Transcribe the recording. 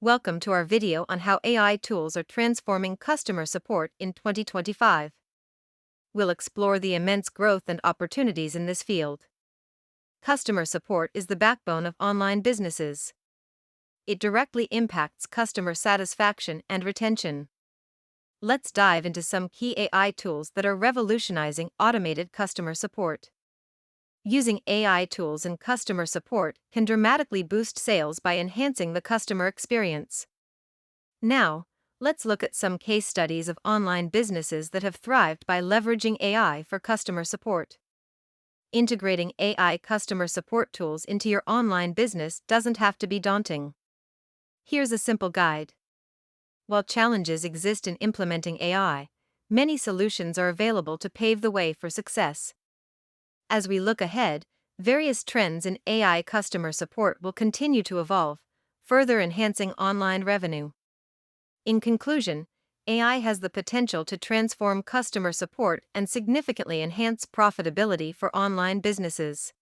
Welcome to our video on how AI tools are transforming customer support in 2025. We'll explore the immense growth and opportunities in this field. Customer support is the backbone of online businesses. It directly impacts customer satisfaction and retention. Let's dive into some key AI tools that are revolutionizing automated customer support. Using AI tools in customer support can dramatically boost sales by enhancing the customer experience. Now, let's look at some case studies of online businesses that have thrived by leveraging AI for customer support. Integrating AI customer support tools into your online business doesn't have to be daunting. Here's a simple guide. While challenges exist in implementing AI, many solutions are available to pave the way for success. As we look ahead, various trends in AI customer support will continue to evolve, further enhancing online revenue. In conclusion, AI has the potential to transform customer support and significantly enhance profitability for online businesses.